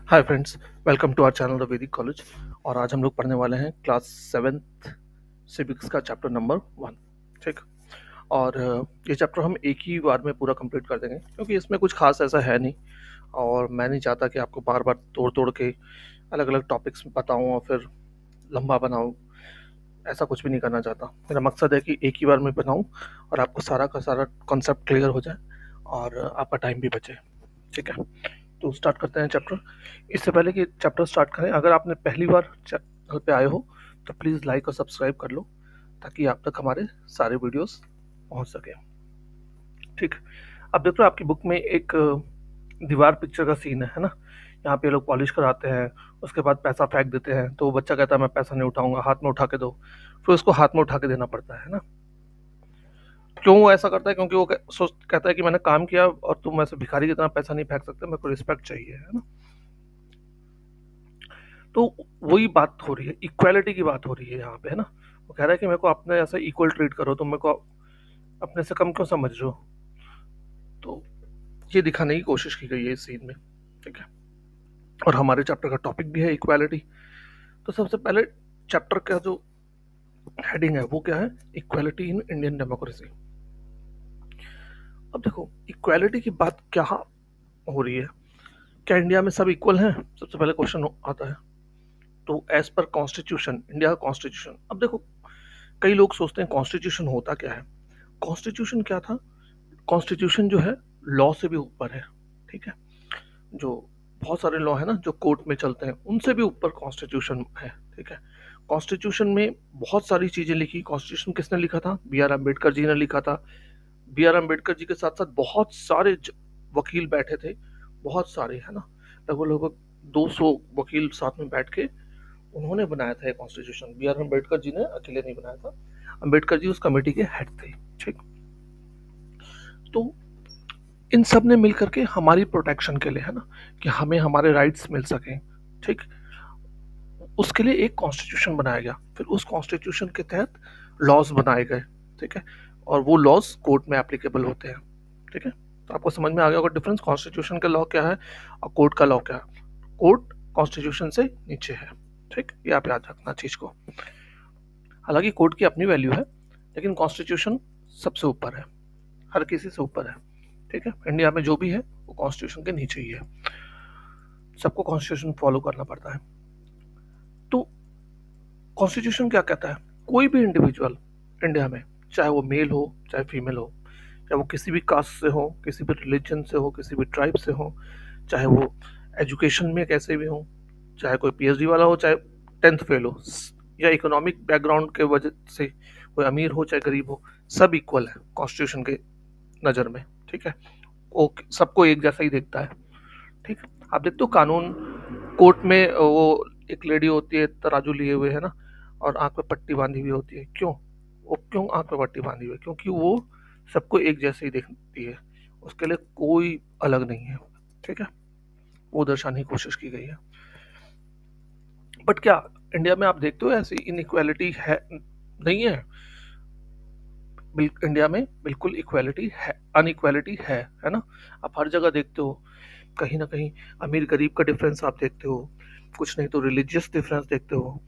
Hi friends, welcome to our channel the Vedic college. और आज हम लोग पढ़ने वाले हैं क्लास सेवेंथ सिविक्स का चैप्टर नंबर 1। ठीक। और ये चैप्टर हम एक ही बार में पूरा कंप्लीट कर देंगे क्योंकि इसमें कुछ खास ऐसा है नहीं। और मैं नहीं चाहता कि आपको बार बार तोड़ तोड़ के अलग अलग टॉपिक्स बताऊं और फिर लंबा बनाऊं। ऐसा कुछ भी नहीं करना चाहता। मेरा मकसद है कि एक ही बार में बनाऊं और आपको सारा का सारा कॉन्सेप्ट क्लियर हो जाए और आपका टाइम भी बचे। ठीक है, तो स्टार्ट करते हैं चैप्टर। इससे पहले कि चैप्टर स्टार्ट करें, अगर आपने पहली बार चैनल पे आए हो तो प्लीज़ लाइक और सब्सक्राइब कर लो ताकि आप तक हमारे सारे वीडियोस पहुंच सके। ठीक। अब देखो आपकी बुक में एक दीवार पिक्चर का सीन है ना। यहाँ पे लोग पॉलिश कराते हैं, उसके बाद पैसा फेंक देते हैं, तो बच्चा कहता है मैं पैसा नहीं उठाऊंगा, हाथ में उठा के दो। फिर उसको हाथ में उठा के देना पड़ता है ना। क्यों वो ऐसा करता है? क्योंकि वो सोच कहता है कि मैंने काम किया और तुम ऐसे भिखारी की तरह पैसा नहीं फेंक सकते, मेरे को रिस्पेक्ट चाहिए, है ना। तो वही बात हो रही है, इक्वालिटी की बात हो रही है यहाँ पे, है ना। वो कह रहा है कि मेरे को अपने ऐसा इक्वल ट्रीट करो, तुम मेरे को अपने से कम क्यों समझ रहे हो। तो ये दिखाने की कोशिश की गई है इस सीन में। ठीक है। और हमारे चैप्टर का टॉपिक भी है इक्वालिटी। तो सबसे पहले चैप्टर का जो हेडिंग है वो क्या है? Equality in Indian democracy. अब देखो इक्वालिटी की बात क्या हो रही है। क्या इंडिया में सब इक्वल हैं? सबसे पहले क्वेश्चन आता है। तो एज पर कॉन्स्टिट्यूशन, इंडिया का कॉन्स्टिट्यूशन, अब देखो कई लोग सोचते हैं कॉन्स्टिट्यूशन होता क्या है। कॉन्स्टिट्यूशन क्या था? कॉन्स्टिट्यूशन जो है लॉ से भी ऊपर है। ठीक है। जो बहुत सारे लॉ है ना जो कोर्ट में चलते हैं, उनसे भी ऊपर कॉन्स्टिट्यूशन है। ठीक है। कॉन्स्टिट्यूशन में बहुत सारी चीजें लिखी। कॉन्स्टिट्यूशन किसने लिखा था? बी आर अम्बेडकर जी ने लिखा था। बी आर अम्बेडकर जी के साथ साथ बहुत सारे वकील बैठे थे, बहुत सारे, है ना। लगभग लगभग 200 वकील साथ में बैठ के उन्होंने बनाया था ये constitution. B are Ambedkar ji ने अकेले नहीं बनाया था, अम्बेडकर जी उस कमेटी के हेड थे। ठीक। तो इन सब ने मिलकर के हमारी प्रोटेक्शन के लिए, है ना, कि हमें हमारे राइट्स मिल सकें। ठीक। उसके लिए एक कॉन्स्टिट्यूशन बनाया गया, फिर उस कॉन्स्टिट्यूशन के तहत लॉज बनाए गए। ठीक है। और वो लॉज कोर्ट में एप्लीकेबल होते हैं। ठीक है। तो आपको समझ में आ गया होगा डिफरेंस, कॉन्स्टिट्यूशन का लॉ क्या है और कोर्ट का लॉ क्या है। कोर्ट कॉन्स्टिट्यूशन से नीचे है। ठीक, ये आप याद रखना चीज को। हालांकि कोर्ट की अपनी वैल्यू है, लेकिन कॉन्स्टिट्यूशन सबसे ऊपर है, हर किसी से ऊपर है। ठीक है। इंडिया में जो भी है वो कॉन्स्टिट्यूशन के नीचे ही है, सबको कॉन्स्टिट्यूशन फॉलो करना पड़ता है। तो कॉन्स्टिट्यूशन क्या कहता है? कोई भी इंडिविजुअल इंडिया में, चाहे वो मेल हो चाहे फीमेल हो, चाहे वो किसी भी कास्ट से हो, किसी भी रिलीजन से हो, किसी भी ट्राइब से हो, चाहे वो एजुकेशन में कैसे भी हो, चाहे कोई पीएचडी वाला हो, चाहे टेंथ फेल हो, या इकोनॉमिक बैकग्राउंड के वजह से कोई अमीर हो चाहे गरीब हो, सब इक्वल है कॉन्स्टिट्यूशन के नज़र में। ठीक है। वो सबको एक जैसा ही देखता है। ठीक। आप देखते हो कानून कोर्ट में, वो एक लेडी होती है तराजू लिए हुए, है ना, और आंख पे पट्टी बांधी हुई होती है। क्यों? वो क्यों आंख पे पट्टी बांधी हुई है? क्योंकि वो सबको एक जैसे ही देखती है, उसके लिए कोई अलग नहीं है। ठीक है। वो दर्शाने की कोशिश की गई है। बट क्या इंडिया में आप देखते हो ऐसी इनइक्वालिटी है? नहीं है। इंडिया में बिल्कुल इक्वालिटी है, अनइक्वालिटी है ना। आप हर जगह देखते हो, कहीं ना कहीं अमीर गरीब का डिफरेंस आप देखते हो, कुछ नहीं तो रिलीजियस डिफरेंस देखते हो,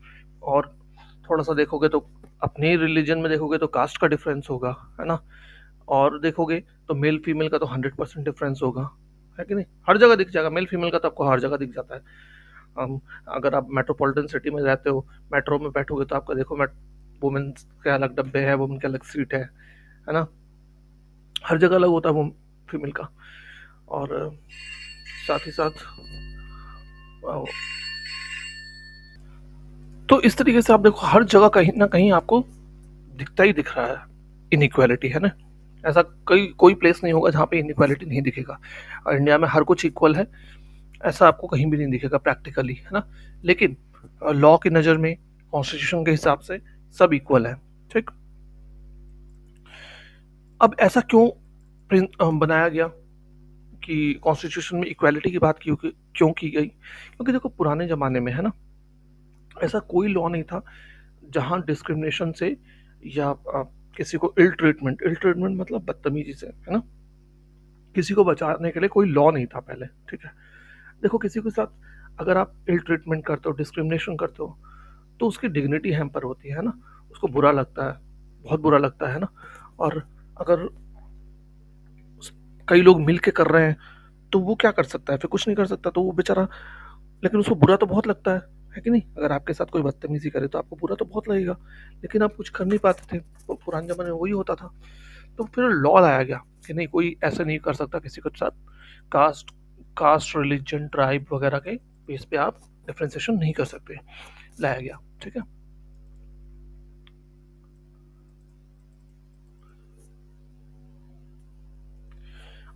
और थोड़ा सा देखोगे तो अपने रिलीजन में देखोगे तो कास्ट का डिफरेंस होगा, है ना। और देखोगे तो मेल फीमेल का तो 100% डिफरेंस होगा, है कि नहीं। हर जगह दिख जाएगा मेल फीमेल का, तो आपको हर जगह दिख जाता है। हम, अगर आप मेट्रोपॉलिटन सिटी में रहते हो, मेट्रो में बैठोगे तो आपका देखो वुमेन के अलग डब्बे हैं, वुमेन के अलग सीट है ना। हर जगह अलग होता है वो फीमेल का। और साथ ही साथ तो इस तरीके से आप देखो हर जगह कहीं ना कहीं आपको दिखता ही दिख रहा है इनइक्वालिटी, है ना। ऐसा कोई प्लेस नहीं होगा जहाँ पे इनइक्वालिटी नहीं दिखेगा। और इंडिया में हर कुछ इक्वल है, ऐसा आपको कहीं भी नहीं दिखेगा प्रैक्टिकली, है ना। लेकिन लॉ की नज़र में, कॉन्स्टिट्यूशन के हिसाब से सब इक्वल है। ठीक। अब ऐसा क्यों बनाया गया कि कॉन्स्टिट्यूशन में इक्वालिटी की बात क्यों की गई? क्योंकि देखो पुराने ज़माने में, है ना, ऐसा कोई लॉ नहीं था जहाँ डिस्क्रिमिनेशन से या किसी को इल ट्रीटमेंट मतलब बदतमीजी से, है ना, किसी को बचाने के लिए कोई लॉ नहीं था पहले। ठीक है। देखो किसी के साथ अगर आप इल ट्रीटमेंट करते हो, डिस्क्रिमिनेशन करते हो, तो उसकी डिग्निटी हैम्पर होती है ना, उसको बुरा लगता है, बहुत बुरा लगता है ना। और अगर कई लोग मिल के कर रहे हैं तो वो क्या कर सकता है, फिर कुछ नहीं कर सकता, तो वो बेचारा, लेकिन उसको बुरा तो बहुत लगता है कि नहीं? अगर आपके साथ कोई बदतमीजी करे तो आपको बुरा तो बहुत लगेगा, लेकिन आप कुछ कर नहीं पाते थे। पुराने जमाने में वही होता था। तो फिर लॉ लाया गया कि नहीं, कोई ऐसा नहीं कर सकता किसी के साथ। कास्ट कास्ट रिलीजन ट्राइब वगैरह के बेस पे आप डिफ्रेंसिएशन नहीं कर सकते, लाया गया। ठीक है।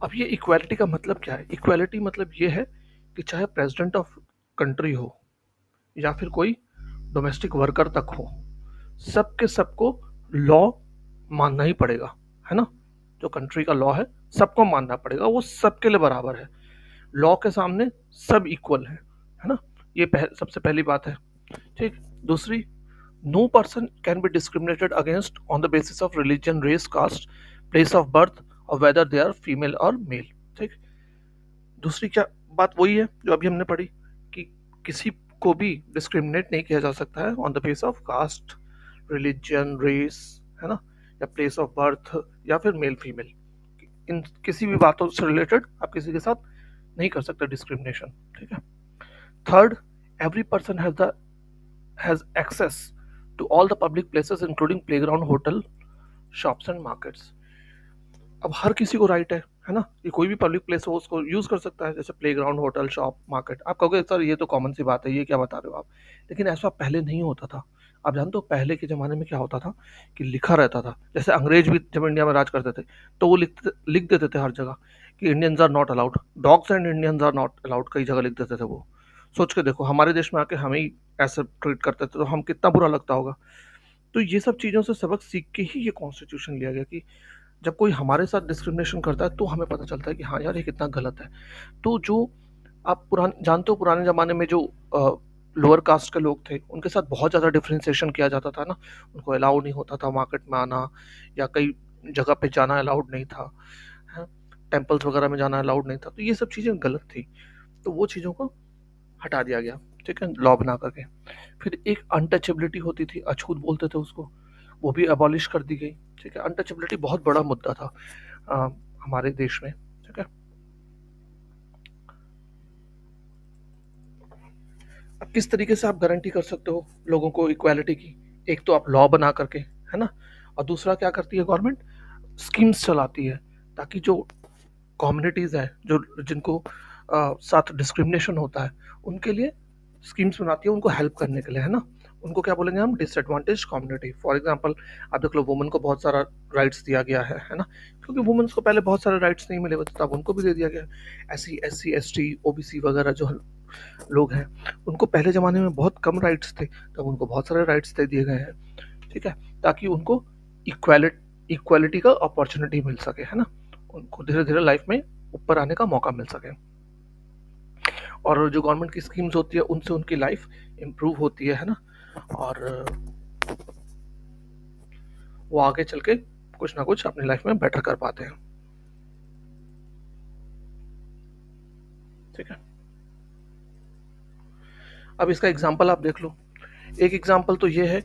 अब ये इक्वालिटी का मतलब क्या है? इक्वालिटी मतलब ये है कि चाहे प्रेसिडेंट ऑफ कंट्री हो या फिर कोई डोमेस्टिक वर्कर तक हो, सबके सबको लॉ मानना ही पड़ेगा, है ना? जो कंट्री का लॉ है सबको मानना पड़ेगा, वो सबके लिए बराबर है। लॉ के सामने सब इक्वल है ना? ये सबसे पहली बात है। ठीक। दूसरी, no person can be discriminated against on the basis of religion, race, caste, place of birth और वेदर दे आर फीमेल और मेल। ठीक। दूसरी क्या बात? वही है जो अभी हमने पढ़ी कि किसी को भी डिस्क्रिमिनेट नहीं किया जा सकता है on the base of caste, religion, race, है ना, या प्लेस ऑफ बर्थ, या फिर मेल फीमेल। इन किसी भी बातों से रिलेटेड आप किसी के साथ नहीं कर सकते डिस्क्रिमिनेशन। ठीक है। Third, every person has access to all the public places including playground, hotel, shops and markets. अब हर किसी को राइट है ना, ये कोई भी पब्लिक प्लेस हो उसको यूज कर सकता है, जैसे प्लेग्राउंड, होटल, शॉप, मार्केट। आप कहोगे सर ये तो कॉमन सी बात है, ये क्या बता रहे हो आप? लेकिन ऐसा पहले नहीं होता था। आप जानते हो पहले के ज़माने में क्या होता था? कि लिखा रहता था, जैसे अंग्रेज भी जब इंडिया में राज करते थे तो वो लिख देते थे हर जगह कि Indians are not allowed, dogs and Indians are not allowed, कई जगह लिख देते थे वो। सोच के देखो, हमारे देश में आके हमें ही ऐसे ट्रीट करते थे तो हम कितना बुरा लगता होगा। तो ये सब चीज़ों से सबक सीख के ही ये कॉन्स्टिट्यूशन लिया गया कि जब कोई हमारे साथ डिस्क्रिमिनेशन करता है तो हमें पता चलता है कि हाँ यार ये कितना गलत है। तो जो आप पुराने जानते हो, पुराने ज़माने में जो लोअर कास्ट के लोग थे उनके साथ बहुत ज़्यादा डिफ्रेंसिएशन किया जाता था ना, उनको अलाउ नहीं होता था मार्केट में आना, या कई जगह पे जाना अलाउड नहीं था, है, टेम्पल्स वगैरह में जाना अलाउड नहीं था। तो ये सब चीज़ें गलत थी, तो वो चीज़ों को हटा दिया गया। ठीक है, लॉ बना करके। फिर एक अनटचेबिलिटी होती थी, अछूत बोलते थे उसको, वो भी अबॉलिश कर दी गई। ठीक है, अनटचेबिलिटी बहुत बड़ा मुद्दा था अ, हमारे देश में। ठीक है। अब किस तरीके से आप गारंटी कर सकते हो लोगों को इक्वालिटी की? एक तो आप लॉ बना करके, है ना, और दूसरा क्या करती है गवर्नमेंट? स्कीम्स चलाती है ताकि जो कम्युनिटीज़ है, जो जिनको साथ डिस्क्रिमिनेशन होता है, उनके लिए स्कीम्स बनाती है, उनको हेल्प करने के लिए, है ना। उनको क्या बोलेंगे हम? Disadvantage community. फॉर एग्जांपल, आप देख लो वुमेन को बहुत सारा राइट्स दिया गया है ना, क्योंकि वुमेन्स को पहले बहुत सारे राइट्स नहीं मिले हुए थे, तब उनको भी दे दिया गया। ऐसी SC ST OBC वगैरह जो लोग हैं, उनको पहले ज़माने में बहुत कम राइट्स थे, तब उनको बहुत सारे राइट्स दे दिए गए हैं। ठीक है, ताकि उनको इक्वालिटी का अपॉर्चुनिटी मिल सके, है ना, उनको धीरे धीरे लाइफ में ऊपर आने का मौका मिल सके। और जो गवर्नमेंट की स्कीम्स होती है उनसे उनकी लाइफ इम्प्रूव होती है ना, और वो आगे चल के कुछ ना कुछ अपनी लाइफ में बेटर कर पाते हैं। ठीक है। अब इसका एग्जांपल आप देख लो। एक एग्जांपल तो ये है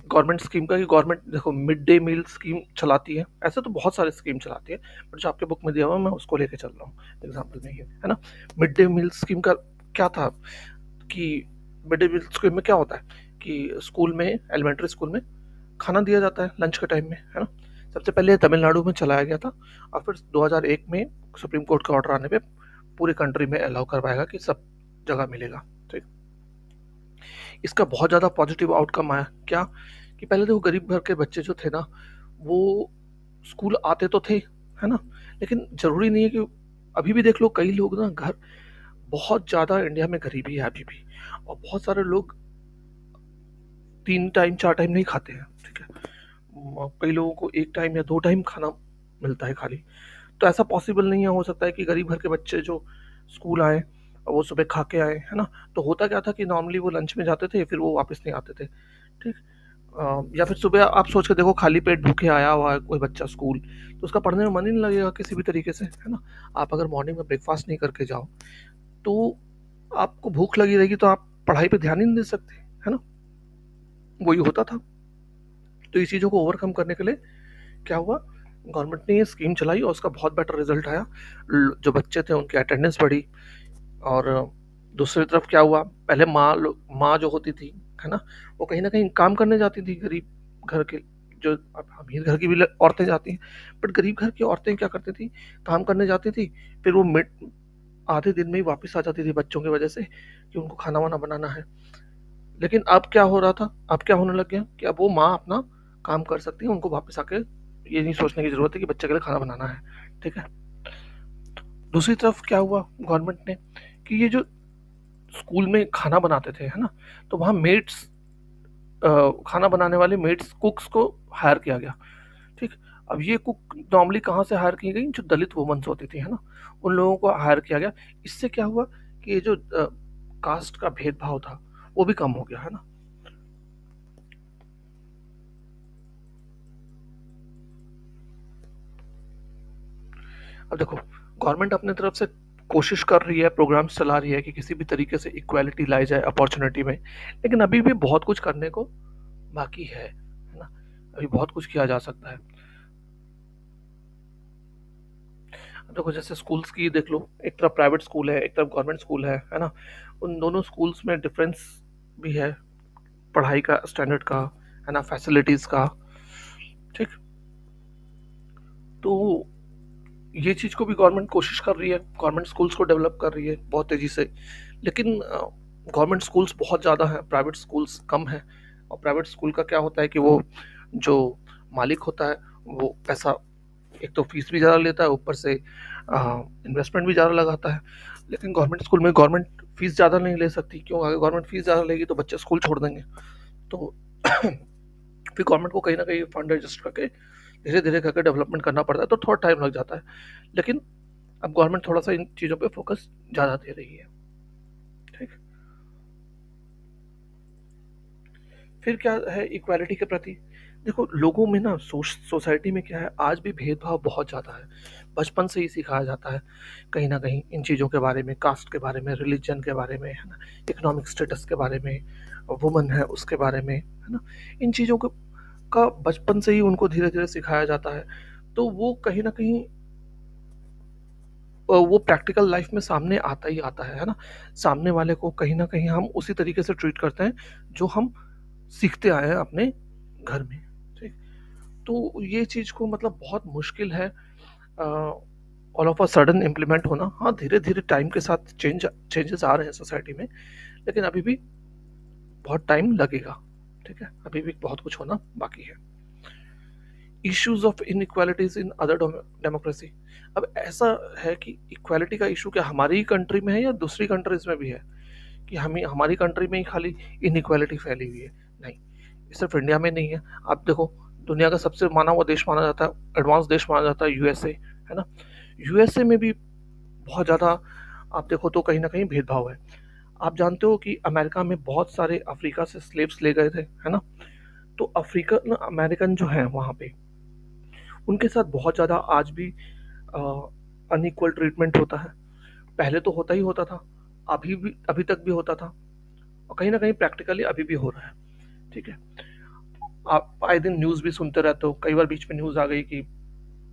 गवर्नमेंट स्कीम का, कि गवर्नमेंट देखो मिड डे मील स्कीम चलाती है। ऐसे तो बहुत सारे स्कीम चलाती है, बट जो आपके बुक में दिया हुआ है मैं उसको लेके चल रहा हूँ एग्जांपल में, ये है ना। मिड डे मील स्कीम का क्या था कि मिड डे मील स्कीम में क्या होता है कि स्कूल में, एलिमेंट्री स्कूल में खाना दिया जाता है लंच के टाइम में, है ना। सबसे पहले तमिलनाडु में चलाया गया था, और फिर 2001 में सुप्रीम कोर्ट का ऑर्डर आने पे पूरी कंट्री में अलाउ करवाएगा कि सब जगह मिलेगा। ठीक। इसका बहुत ज़्यादा पॉजिटिव आउटकम आया क्या, कि पहले तो गरीब घर के बच्चे जो थे ना, वो स्कूल आते तो थे, है ना, लेकिन ज़रूरी नहीं है कि, अभी भी देख लो कई लोग ना घर, बहुत ज़्यादा इंडिया में गरीबी है अभी भी, और बहुत सारे लोग 3 टाइम 4 टाइम नहीं खाते हैं। ठीक है, कई लोगों को 1 टाइम या 2 टाइम खाना मिलता है खाली। तो ऐसा पॉसिबल नहीं है, हो सकता है कि गरीब घर के बच्चे जो स्कूल आए और वो सुबह खा के आए, है ना। तो होता क्या था कि नॉर्मली वो लंच में जाते थे, फिर वो वापस नहीं आते थे। ठीक। या फिर सुबह आप सोच के देखो, खाली पेट भूखे आया हुआ है कोई बच्चा स्कूल, तो उसका पढ़ने में मन ही नहीं लगेगा किसी भी तरीके से, है ना। आप अगर मॉर्निंग में ब्रेकफास्ट नहीं करके जाओ तो आपको भूख लगी रहेगी तो आप पढ़ाई पे ध्यान ही नहीं दे सकते, है ना? वही होता था। तो इस चीज़ों को ओवरकम करने के लिए क्या हुआ, गवर्नमेंट ने ये स्कीम चलाई और उसका बहुत बेटर रिजल्ट आया। जो बच्चे थे उनकी अटेंडेंस बढ़ी। और दूसरी तरफ क्या हुआ, पहले माँ जो होती थी, है ना, वो कहीं ना कहीं काम करने जाती थी। गरीब घर के, जो अब अमीर घर की भी औरतें जाती हैं, बट गरीब घर की औरतें क्या करती थी, काम करने जाती थी। फिर वो मिड आधे दिन में ही वापस आ जाती थी बच्चों की वजह से कि उनको खाना वाना बनाना है। लेकिन अब क्या हो रहा था, अब क्या होने लग गया कि अब वो माँ अपना काम कर सकती है, उनको वापस आके ये नहीं सोचने की जरूरत है कि बच्चे के लिए खाना बनाना है। ठीक है। दूसरी तरफ क्या हुआ गवर्नमेंट ने, कि ये जो स्कूल में खाना बनाते थे, है ना, तो वहाँ मेड्स, खाना बनाने वाले मेड्स, कुक्स को हायर किया गया। ठीक। अब ये कुक नॉर्मली कहाँ से हायर की गई, जो दलित वुमेन्स होती थी, है ना, उन लोगों को हायर किया गया। इससे क्या हुआ कि ये जो कास्ट का भेदभाव था वो भी कम हो गया, है ना। अब देखो, गवर्नमेंट अपने तरफ से कोशिश कर रही है, प्रोग्राम्स चला रही है कि किसी भी तरीके से इक्वालिटी लाई जाए अपॉर्चुनिटी में, लेकिन अभी भी बहुत कुछ करने को बाकी है ना। अभी बहुत कुछ किया जा सकता है। अब देखो, जैसे स्कूल्स की देख लो, एक तरफ प्राइवेट स्कूल है, एक तरफ गवर्नमेंट स्कूल है ना। उन दोनों स्कूल्स में डिफरेंस भी है, पढ़ाई का स्टैंडर्ड का, है ना, फैसिलिटीज का। ठीक। तो ये चीज़ को भी गवर्नमेंट कोशिश कर रही है, गवर्नमेंट स्कूल्स को डेवलप कर रही है बहुत तेज़ी से। लेकिन गवर्नमेंट स्कूल्स बहुत ज़्यादा हैं, प्राइवेट स्कूल्स कम हैं। और प्राइवेट स्कूल का क्या होता है कि वो जो मालिक होता है वो पैसा, एक तो फीस भी ज़्यादा लेता है, ऊपर से इन्वेस्टमेंट भी ज़्यादा लगाता है। लेकिन गवर्नमेंट स्कूल में गवर्नमेंट फीस ज़्यादा नहीं ले सकती, क्यों? अगर गवर्नमेंट फीस ज़्यादा लेगी तो बच्चे स्कूल छोड़ देंगे। तो फिर गवर्नमेंट को कहीं ना कहीं फंड एडजस्ट करके धीरे धीरे करके डेवलपमेंट करना पड़ता है, तो थोड़ा टाइम लग जाता है। लेकिन अब गवर्नमेंट थोड़ा सा इन चीज़ों पे फोकस ज़्यादा दे रही है। ठीक। फिर क्या है इक्वालिटी के प्रति, देखो लोगों में ना, सोसाइटी में क्या है, आज भी भेदभाव बहुत ज़्यादा है। बचपन से ही सिखाया जाता है कहीं ना कहीं इन चीज़ों के बारे में, कास्ट के बारे में, रिलीजन के बारे में, है ना, इकोनॉमिक स्टेटस के बारे में, वुमन है उसके बारे में, है ना। इन चीज़ों का बचपन से ही उनको धीरे धीरे सिखाया जाता है। तो वो कहीं ना कहीं वो प्रैक्टिकल लाइफ में सामने आता ही आता है ना। सामने वाले को कहीं ना कहीं हम उसी तरीके से ट्रीट करते हैं जो हम सीखते आए हैं अपने घर में। ठीक। तो ये चीज़ को मतलब बहुत मुश्किल है all of a sudden implement होना। हाँ, धीरे धीरे टाइम के साथ चेंजेस आ रहे हैं सोसाइटी में, लेकिन अभी भी बहुत टाइम लगेगा। ठीक है, अभी भी बहुत कुछ होना बाकी है। Issues of inequalities in other democracy. अब ऐसा है कि इक्वालिटी का इशू क्या हमारी ही कंट्री में है या दूसरी कंट्रीज में भी है, कि हमें हमारी कंट्री में ही खाली इनइक्वालिटी फैली हुई है? नहीं, ये सिर्फ इंडिया में नहीं है। आप देखो, दुनिया का सबसे माना हुआ देश माना जाता है, एडवांस देश माना जाता है, यूएसए, है ना। यूएसए में भी बहुत ज़्यादा आप देखो तो कहीं ना कहीं भेदभाव है। आप जानते हो कि अमेरिका में बहुत सारे अफ्रीका से स्लेव्स ले गए थे, है ना। तो अफ्रीकन अमेरिकन जो है वहाँ पे, उनके साथ बहुत ज़्यादा आज भी अनइक्वल ट्रीटमेंट होता है। पहले तो होता ही होता था, अभी तक भी होता था, और कहीं ना कहीं प्रैक्टिकली अभी भी हो रहा है। ठीक है। आप आए दिन न्यूज़ भी सुनते रहते हो, कई बार बीच में न्यूज़ आ गई कि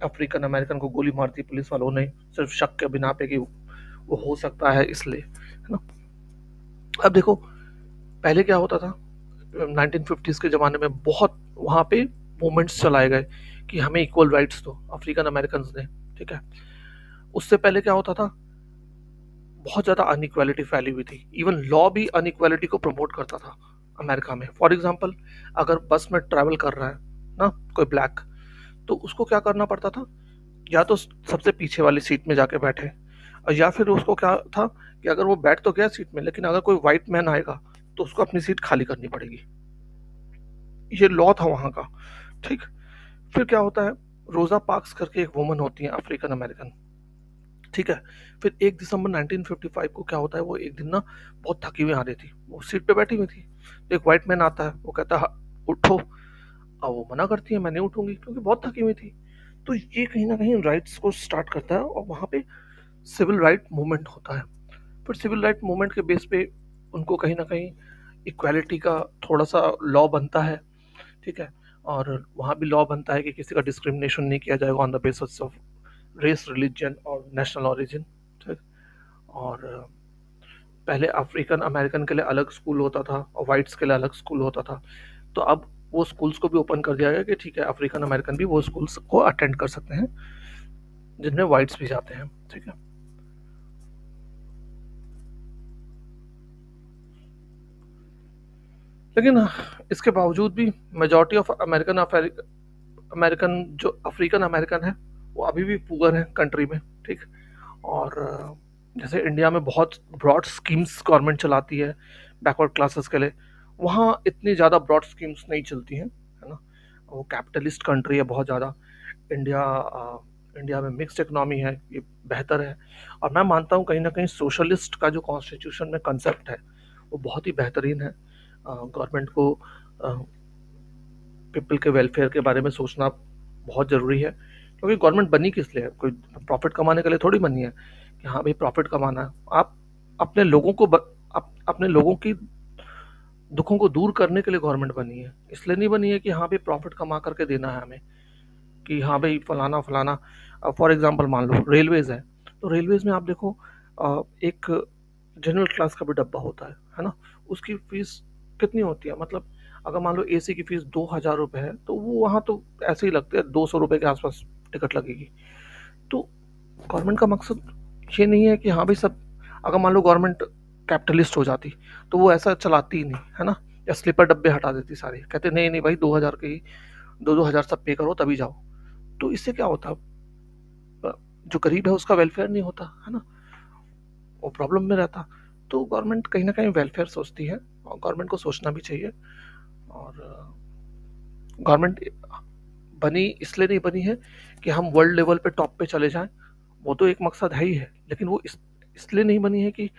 अफ्रीकन अमेरिकन को गोली मार दी पुलिस वालों ने, सिर्फ शक के बिना पे कि वो हो सकता है इसलिए, है ना। अब देखो, पहले क्या होता था, 1950s के ज़माने में बहुत वहाँ पे मूवमेंट्स चलाए गए कि हमें इक्वल राइट्स दो, अफ्रीकन अमेरिकन ने। ठीक है। उससे पहले क्या होता था, बहुत ज़्यादा अनइक्वालिटी फैली हुई थी। इवन लॉ भी अनइक्वालिटी को प्रमोट करता था अमेरिका में। फॉर एग्जांपल, अगर बस में ट्रैवल कर रहा है ना कोई ब्लैक, तो उसको क्या करना पड़ता था, या तो सबसे पीछे वाली सीट में जाके बैठे, और या फिर उसको क्या था कि अगर वो बैठ तो गया सीट में, लेकिन अगर कोई वाइट मैन आएगा तो उसको अपनी सीट खाली करनी पड़ेगी। ये लॉ था वहाँ का। ठीक। फिर क्या होता है, रोजा पार्क्स करके एक वुमन होती है अफ्रीकन अमेरिकन। ठीक है। फिर 1 दिसंबर 1955 को क्या होता है, वो एक दिन ना बहुत थकी हुई आ रही थी, वो सीट पे बैठी हुई थी। तो एक वाइट मैन आता है, वो कहता है उठो। अब वो मना करती है, मैं नहीं उठूंगी क्योंकि बहुत थकी हुई थी। तो ये कहीं ना कहीं राइट्स को स्टार्ट करता है, और वहाँ पे सिविल राइट मूवमेंट होता है। फिर सिविल राइट मूवमेंट के बेस पे उनको कहीं ना कहीं इक्वालिटी का थोड़ा सा लॉ बनता है, ठीक है। और वहाँ भी लॉ बनता है कि किसी का डिस्क्रिमिनेशन नहीं किया जाएगा on the basis of race, religion और नेशनल ओरिजिन, ठीक। और पहले अफ्रीकन अमेरिकन के लिए अलग स्कूल होता था और वाइट्स के लिए अलग स्कूल होता था। तो अब वो स्कूल्स को भी ओपन कर दिया गया कि ठीक है, अफ्रीकन अमेरिकन भी वो स्कूल्स को अटेंड कर सकते हैं जिनमें वाइट्स भी जाते हैं, ठीक है। लेकिन इसके बावजूद भी मेजॉरिटी ऑफ अमेरिकन जो अफ्रीकन अमेरिकन है वो अभी भी पुअर है कंट्री में, ठीक। और जैसे इंडिया में बहुत ब्रॉड स्कीम्स गवर्नमेंट चलाती है बैकवर्ड क्लासेस के लिए, वहाँ इतनी ज़्यादा ब्रॉड स्कीम्स नहीं चलती हैं, है ना। वो कैपिटलिस्ट कंट्री है बहुत ज़्यादा। इंडिया में मिक्स्ड इकोनॉमी है, ये बेहतर है। और मैं मानता हूँ कहीं ना कहीं सोशलिस्ट का जो कॉन्स्टिट्यूशन में कंसेप्ट है वो बहुत ही बेहतरीन है। गवर्नमेंट को पीपल के वेलफेयर के बारे में सोचना बहुत ज़रूरी है, क्योंकि गवर्नमेंट बनी किस लिए है? कोई प्रॉफिट कमाने के लिए थोड़ी बनी है कि हाँ भाई प्रॉफिट कमाना है। आप अपने लोगों को अपने लोगों की दुखों को दूर करने के लिए गवर्नमेंट बनी है, इसलिए नहीं बनी है कि हाँ भाई प्रॉफिट कमा करके देना है हमें, कि हाँ भाई फलाना फलाना। फॉर एग्जांपल मान लो रेलवेज है, तो रेलवेज में आप देखो एक जनरल क्लास का भी डब्बा होता है ना। उसकी फीस कितनी होती है? मतलब अगर मान लो एसी की फीस 2,000 रुपये है तो वो वहाँ तो ऐसे ही लगते हैं, 200 रुपये के आसपास टिकट लगेगी। तो गवर्नमेंट का मकसद ये नहीं है कि हाँ भाई सब, अगर मान लो गवर्नमेंट कैपिटलिस्ट हो जाती तो वो ऐसा चलाती ही नहीं, है ना। या स्लीपर डब्बे हटा देती सारे, कहते नहीं नहीं भाई 2,000 के ही, 2,000 सब पे करो तभी जाओ। तो इससे क्या होता, जो गरीब है उसका वेलफेयर नहीं होता, है ना, वो प्रॉब्लम में रहता। तो गवर्नमेंट कहीं ना कहीं वेलफेयर सोचती है और गवर्नमेंट को सोचना भी चाहिए। और गवर्नमेंट बनी इसलिए नहीं बनी है कि हम वर्ल्ड लेवल पे टॉप पे चले जाएं, वो तो एक मकसद है ही है, लेकिन वो इसलिए नहीं बनी है कि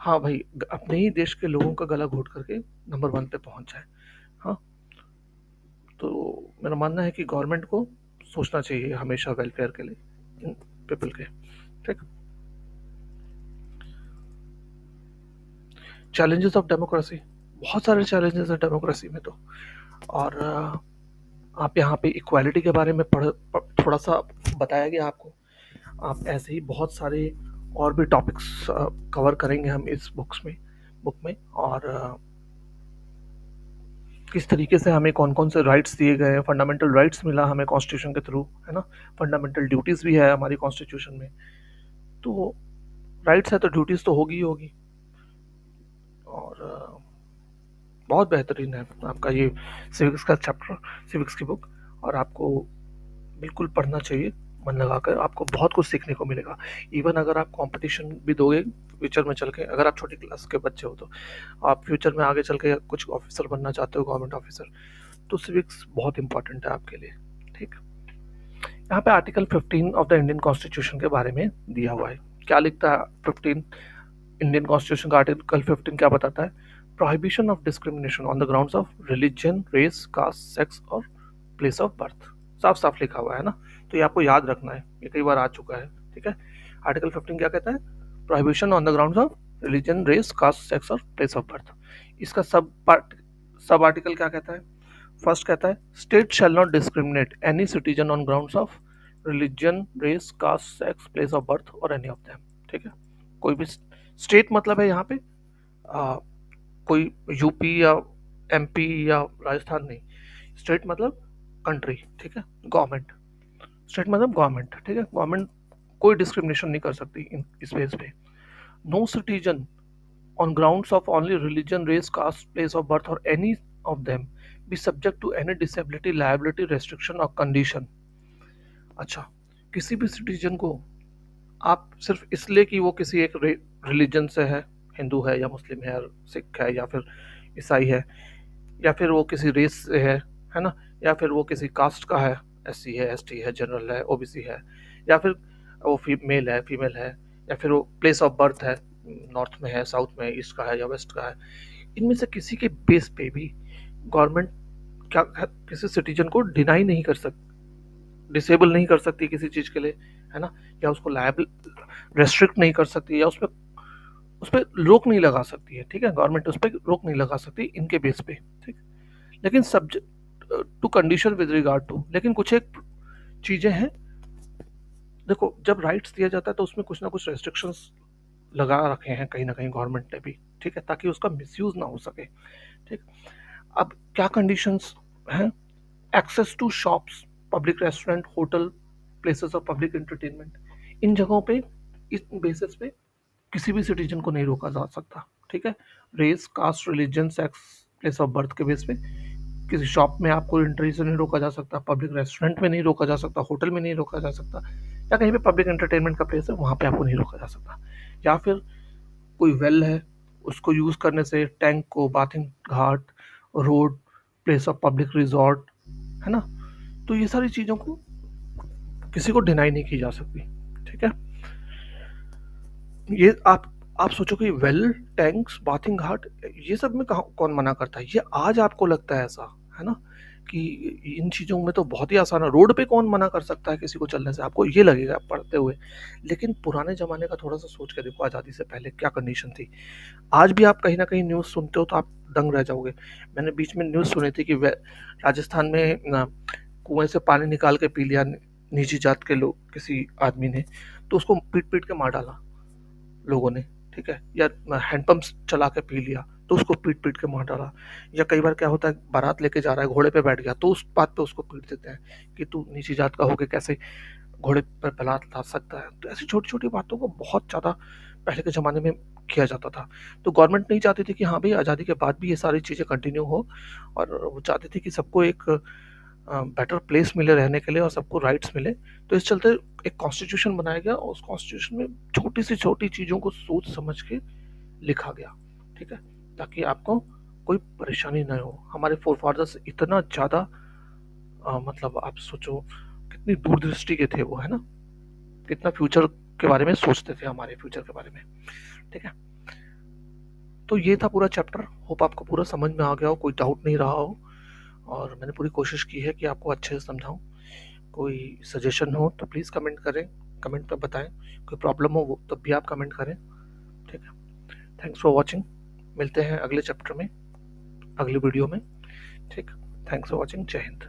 हाँ भाई अपने ही देश के लोगों का गला घोट करके नंबर 1 पे पहुंच जाए। हाँ, तो मेरा मानना है कि गवर्नमेंट को सोचना चाहिए हमेशा वेलफेयर के लिए पीपल के, ठीक। चैलेंजेस ऑफ डेमोक्रेसी, बहुत सारे चैलेंजेस है डेमोक्रेसी में तो। और आप यहाँ पे इक्वालिटी के बारे में थोड़ा सा बताया गया आपको। आप ऐसे ही बहुत सारे और भी टॉपिक्स कवर करेंगे हम इस बुक में। और किस तरीके से हमें कौन कौन से राइट्स दिए गए हैं, फंडामेंटल राइट्स मिला हमें कॉन्स्टिट्यूशन के थ्रू, है ना। फंडामेंटल ड्यूटीज़ भी है हमारी कॉन्स्टिट्यूशन में। तो राइट्स है तो ड्यूटीज़ तो होगी ही होगी। और बहुत बेहतरीन है आपका ये सिविक्स का चैप्टर, सिविक्स की बुक। और आपको बिल्कुल पढ़ना चाहिए मन लगाकर, आपको बहुत कुछ सीखने को मिलेगा। इवन अगर आप कंपटीशन भी दोगे फ्यूचर में चल के, अगर आप छोटी क्लास के बच्चे हो तो आप फ्यूचर में आगे चल के कुछ ऑफिसर बनना चाहते हो, गवर्नमेंट ऑफिसर, तो सिविक्स बहुत इंपॉर्टेंट है आपके लिए, ठीक। यहाँ पे article 15 of the Indian constitution के बारे में दिया हुआ है। क्या लिखता है 15 इंडियन कॉन्स्टिट्यूशन का आर्टिकल 15 क्या बताता है? Prohibition of discrimination on the grounds of religion, race, caste, sex और प्लेस ऑफ बर्थ। साफ साफ लिखा हुआ है ना, तो ये आपको याद रखना है, ये कई बार आ चुका है, ठीक है। आर्टिकल 15 क्या कहता है? Prohibition on the grounds of religion, race, caste, sex और प्लेस ऑफ बर्थ। इसका सब आर्टिकल क्या कहता है? फर्स्ट कहता है state shall not discriminate any citizen on grounds of religion, race, caste, sex, place of birth और एनी ऑफ देम, ठीक है। कोई भी स्टेट मतलब है यहाँ पे कोई यूपी या एमपी या राजस्थान नहीं, स्टेट मतलब कंट्री, ठीक है। गवर्नमेंट, स्टेट मतलब गवर्नमेंट, ठीक है। गवर्नमेंट कोई डिस्क्रिमिनेशन नहीं कर सकती इस बेस पे। No citizen on grounds of only religion, race, caste, place of birth or any of them be subject to any disability, liability, restriction or condition। अच्छा, किसी भी सिटीजन को आप सिर्फ इसलिए कि वो किसी एक रिलीजन से है, हिंदू है या मुस्लिम है, सिख है या फिर ईसाई है, या फिर वो किसी रेस से है ना, या फिर वो किसी कास्ट का है, एससी है, एसटी है, जनरल है, ओबीसी है, या फिर वो मेल है, फीमेल है, या फिर वो प्लेस ऑफ बर्थ है, नॉर्थ में है, साउथ में, ईस्ट का है या वेस्ट का है, इनमें से किसी के बेस पे भी गवर्नमेंट क्या किसी सिटीजन को डिनाई नहीं कर सकती, डिसेबल नहीं कर सकती किसी चीज़ के लिए, है ना, या उसको लायबल रेस्ट्रिक्ट नहीं कर सकती, या उसमें उस पर रोक नहीं लगा सकती है, ठीक है, गवर्नमेंट उस पर रोक नहीं लगा सकती इनके बेस पे, ठीक। लेकिन subject to condition with regard to, लेकिन कुछ एक चीजें हैं, देखो जब राइट्स दिया जाता है तो उसमें कुछ ना कुछ रेस्ट्रिक्शंस लगा रखे हैं कहीं ना कहीं गवर्नमेंट ने भी, ठीक है, ताकि उसका मिसयूज ना हो सके, ठीक। अब क्या कंडीशंस हैं? Access to shops, public restaurant, hotel, places of public entertainment, इन जगहों पे, इस बेसिस पे किसी भी सिटीजन को नहीं रोका जा सकता, ठीक है। Race, caste, religion, sex, place of birth के बेस पे किसी शॉप में आपको एंट्री से नहीं रोका जा सकता, पब्लिक रेस्टोरेंट में नहीं रोका जा सकता, होटल में नहीं रोका जा सकता, या कहीं पे पब्लिक एंटरटेनमेंट का प्लेस है वहाँ पे आपको नहीं रोका जा सकता। या फिर कोई वेल है, उसको यूज़ करने से टैंक को, bathing Ghat, road, place of public resort, है ना, तो ये सारी चीज़ों को किसी को डिनाई नहीं की जा सकती, ठीक है। ये आप सोचो कि वेल, टैंक्स, बाथिंग घाट, ये सब में कहाँ कौन मना करता है? ये आज आपको लगता है ऐसा, है ना, कि इन चीज़ों में तो बहुत ही आसान है, रोड पे कौन मना कर सकता है किसी को चलने से, आपको ये लगेगा पढ़ते हुए। लेकिन पुराने ज़माने का थोड़ा सा सोच के देखो, आज़ादी से पहले क्या कंडीशन थी। आज भी आप कहीं ना कहीं न्यूज़ सुनते हो तो आप दंग रह जाओगे। मैंने बीच में न्यूज़ सुनी थी कि राजस्थान में कुएं से पानी निकाल के पी लिया निजी जात के लोग, किसी आदमी ने, तो उसको पीट पीट के मार डाला लोगों ने, ठीक है। या हैंडपंप चला के पी लिया तो उसको पीट पीट के मार डाला। या कई बार क्या होता है, बारात लेके जा रहा है, घोड़े पे बैठ गया तो उस बात पे उसको पीट देते हैं कि तू नीची जात का होके कैसे घोड़े पर बारात ला सकता है। तो ऐसी छोटी छोटी बातों को बहुत ज़्यादा पहले के ज़माने में किया जाता था। तो गवर्नमेंट नहीं चाहती थी कि हाँ भाई आज़ादी के बाद भी ये सारी चीज़ें कंटिन्यू हो, और वो चाहती थी कि सबको एक बेटर प्लेस मिले रहने के लिए और सबको राइट्स मिले। तो इस चलते एक कॉन्स्टिट्यूशन बनाया गया और उस कॉन्स्टिट्यूशन में छोटी सी छोटी चीज़ों को सोच समझ के लिखा गया, ठीक है, ताकि आपको कोई परेशानी न हो। हमारे फोरफादर्स इतना ज़्यादा मतलब आप सोचो कितनी दूरदृष्टि के थे वो, है ना, कितना फ्यूचर के बारे में सोचते थे, हमारे फ्यूचर के बारे में, ठीक है। तो ये था पूरा चैप्टर, होप आपको पूरा समझ में आ गया हो, कोई डाउट नहीं रहा हो, और मैंने पूरी कोशिश की है कि आपको अच्छे से समझाऊं। कोई सजेशन हो तो प्लीज़ कमेंट करें, कमेंट पे बताएं। कोई प्रॉब्लम हो वो तब भी आप कमेंट करें, ठीक है। थैंक्स फॉर वॉचिंग, मिलते हैं अगले चैप्टर में, अगली वीडियो में, ठीक। थैंक्स फॉर वॉचिंग, जय हिंद।